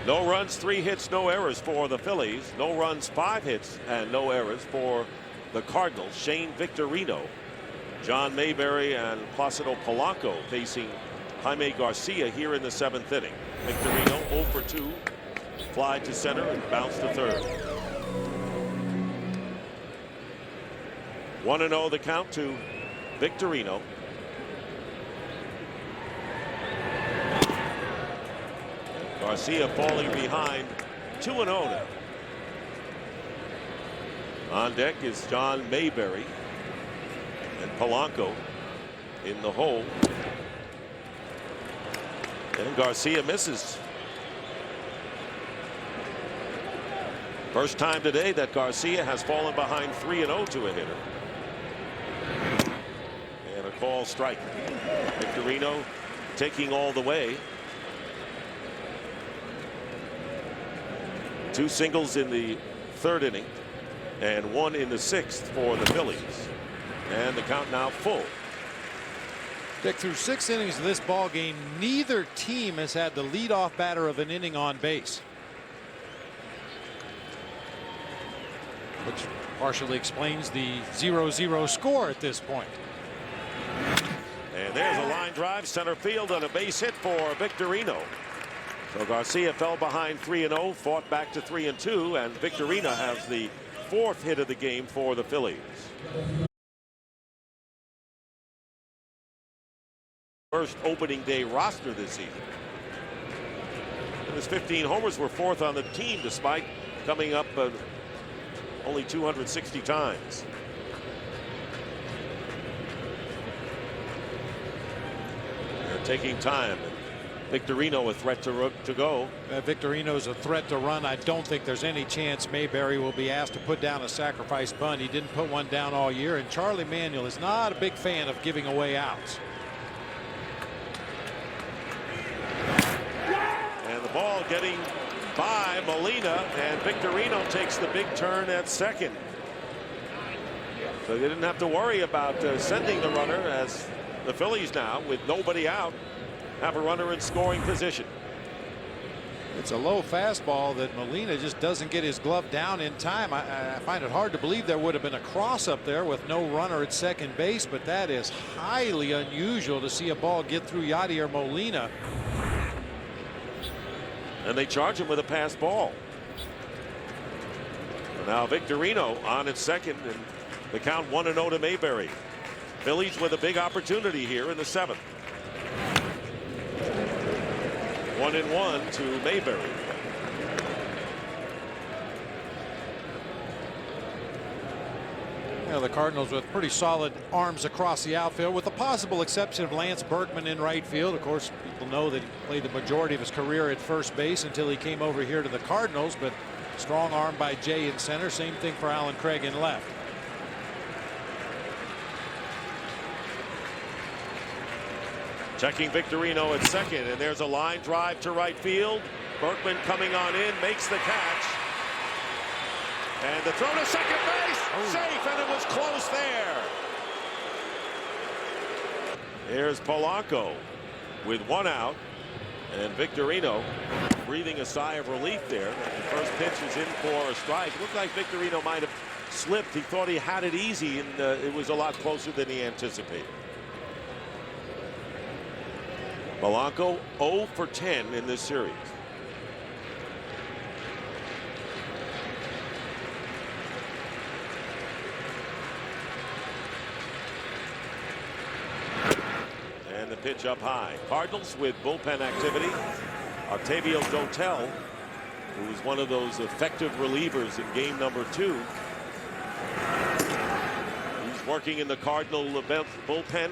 No runs, 3 hits, no errors for the Phillies. No runs, 5 hits and no errors for the Cardinals. Shane Victorino, John Mayberry, and Placido Polanco facing Jaime Garcia here in the 7th inning. Victorino 0 for 2. Fly to center and bounce to third. 1-0 the count to Victorino. Garcia falling behind, 2-0 now. On deck is John Mayberry, and Polanco in the hole. And Garcia misses. First time today that Garcia has fallen behind 3-0 to a hitter. And a call strike. Victorino taking all the way. 2 singles in the 3rd inning and 1 in the 6th for the Phillies. And the count now full. Dick, through 6 innings of this ball game, neither team has had the leadoff batter of an inning on base, which partially explains the 0-0 score at this point. And there's a line drive center field and a base hit for Victorino. So Garcia fell behind 3-0, fought back to 3-2, and Victorino has the 4th hit of the game for the Phillies. First opening day roster this season. And his 15 homers were 4th on the team despite coming up only 260 times. They're taking time. Victorino a threat to go. Victorino's a threat to run. I don't think there's any chance Mayberry will be asked to put down a sacrifice bunt. He didn't put one down all year, and Charlie Manuel is not a big fan of giving away outs. And the ball getting by Molina, and Victorino takes the big turn at second. So they didn't have to worry about sending the runner, as the Phillies now, with nobody out, have a runner in scoring position. It's a low fastball that Molina just doesn't get his glove down in time. I find it hard to believe there would have been a cross up there with no runner at second base, but that is highly unusual to see a ball get through Yadier Molina. And they charge him with a pass ball. Now Victorino on at second, and the count 1-0 to Mayberry. Phillies with a big opportunity here in the 7th. 1-1 to Mayberry. You know, the Cardinals with pretty solid arms across the outfield, with the possible exception of Lance Berkman in right field. Of course, people know that he played the majority of his career at first base until he came over here to the Cardinals, but strong arm by Jay in center. Same thing for Alan Craig in left. Checking Victorino at second, and there's a line drive to right field. Berkman coming on in, makes the catch. And the throw to second base, safe, and it was close there. Here's Polanco with 1 out, and Victorino breathing a sigh of relief there. The first pitch is in for a strike. It looked like Victorino might have slipped. He thought he had it easy, and it was a lot closer than he anticipated. Polanco 0 for 10 in this series. And the pitch up high. Cardinals with bullpen activity. Octavio Dotel, who was one of those effective relievers in game number 2. He's working in the Cardinal bullpen.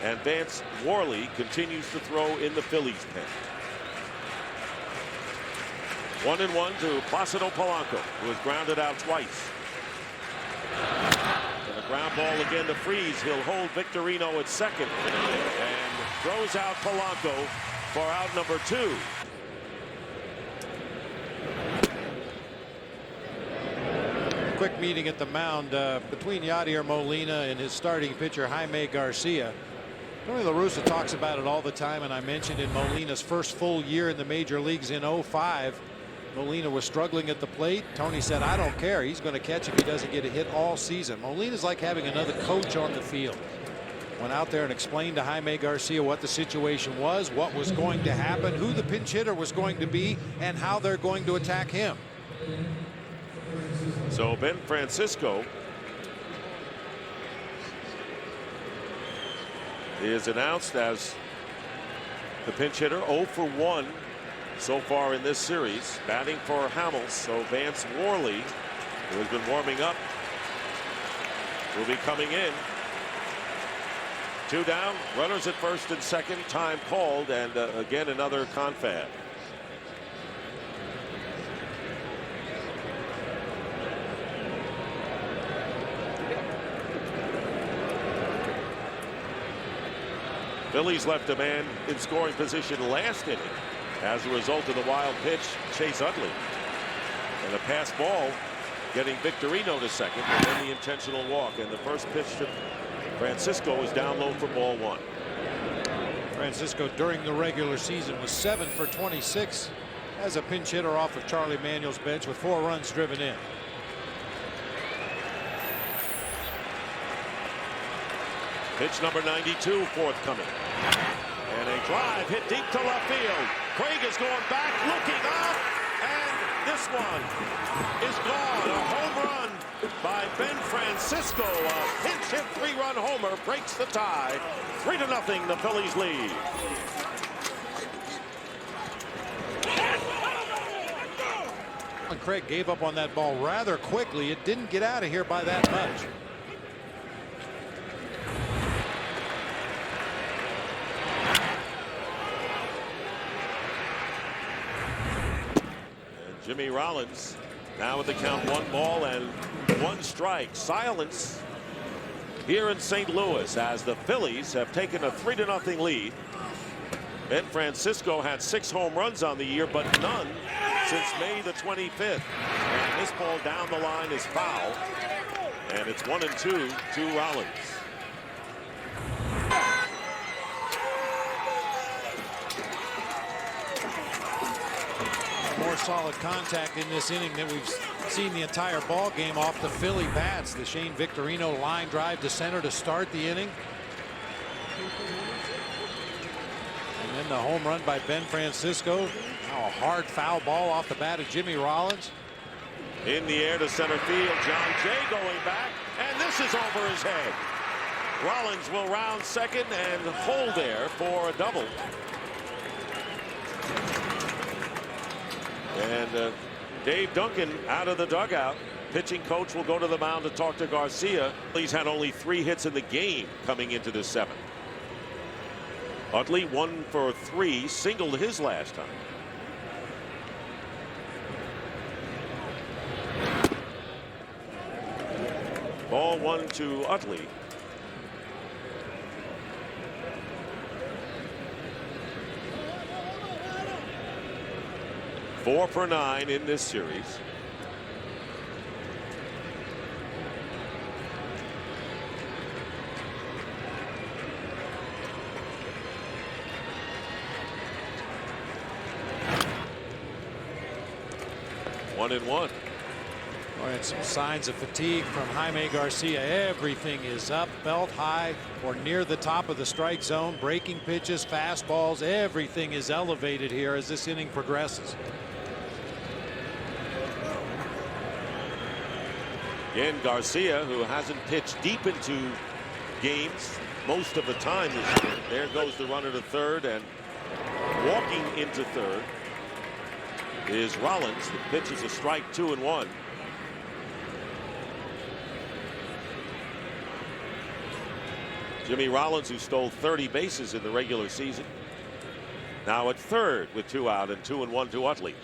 And Vance Worley continues to throw in the Phillies pen. 1-1 to Placido Polanco, who has grounded out twice. And a ground ball again to Freese. He'll hold Victorino at second and throws out Polanco for out number 2. Quick meeting at the mound between Yadier Molina and his starting pitcher Jaime Garcia. Tony La Russa talks about it all the time, and I mentioned in Molina's first full year in the major leagues in 05, Molina was struggling at the plate. Tony said, I don't care. He's going to catch if he doesn't get a hit all season. Molina's like having another coach on the field. Went out there and explained to Jaime Garcia what the situation was, what was going to happen, who the pinch hitter was going to be, and how they're going to attack him. So Ben Francisco is announced as the pinch hitter. 0 for 1 so far in this series. Batting for Hamels. So Vance Worley, who has been warming up, will be coming in. 2 down, runners at first and second, time called, and again another confab. Phillies left a man in scoring position last inning as a result of the wild pitch, Chase Utley. And a pass ball getting Victorino to second, and then the intentional walk. And the first pitch to Francisco was down low for ball 1. Francisco during the regular season was 7 for 26 as a pinch hitter off of Charlie Manuel's bench with 4 runs driven in. Pitch number 92 forthcoming. And a drive hit deep to left field. Craig is going back, looking up, and this one is gone. A home run by Ben Francisco. A pinch hit 3-run homer breaks the tie. 3-0, the Phillies lead. And Craig gave up on that ball rather quickly. It didn't get out of here by that much. Jimmy Rollins now with the count 1 ball and 1 strike. Silence here in St. Louis as the Phillies have taken a 3-0 lead. Ben Francisco had 6 home runs on the year, but none since May the 25th. And this ball down the line is foul, and it's 1-2 to Rollins. More solid contact in this inning than we've seen the entire ball game off the Philly bats. The Shane Victorino line drive to center to start the inning. And then the home run by Ben Francisco. Now a hard foul ball off the bat of Jimmy Rollins. In the air to center field, John Jay going back, and this is over his head. Rollins will round second and hold there for a double. And Dave Duncan out of the dugout. Pitching coach will go to the mound to talk to Garcia. He's had only 3 hits in the game coming into the 7th. Utley 1 for 3, singled his last time. Ball 1 to Utley. Four for 9 in this series. One and one. All right, some signs of fatigue from Jaime Garcia. Everything is up, belt high or near the top of the strike zone. Breaking pitches, fastballs, everything is elevated here as this inning progresses. Again, Garcia, who hasn't pitched deep into games most of the time this year. There goes the runner to third, and walking into third is Rollins. The pitch is a strike, 2-1. Jimmy Rollins, who stole 30 bases in the regular season, now at third with 2 out and 2-1 to Utley.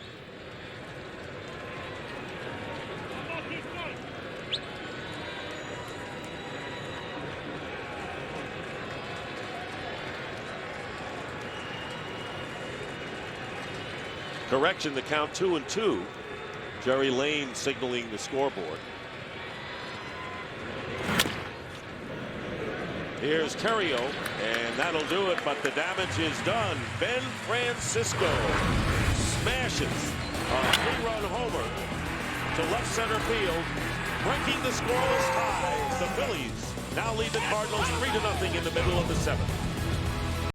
Correction, the count 2-2. Jerry Lane signaling the scoreboard. Here's Terrio, and that'll do it, but the damage is done. Ben Francisco smashes a 3-run homer to left center field, breaking the scoreless tie. The Phillies now lead the Cardinals 3-0 in the middle of the 7th.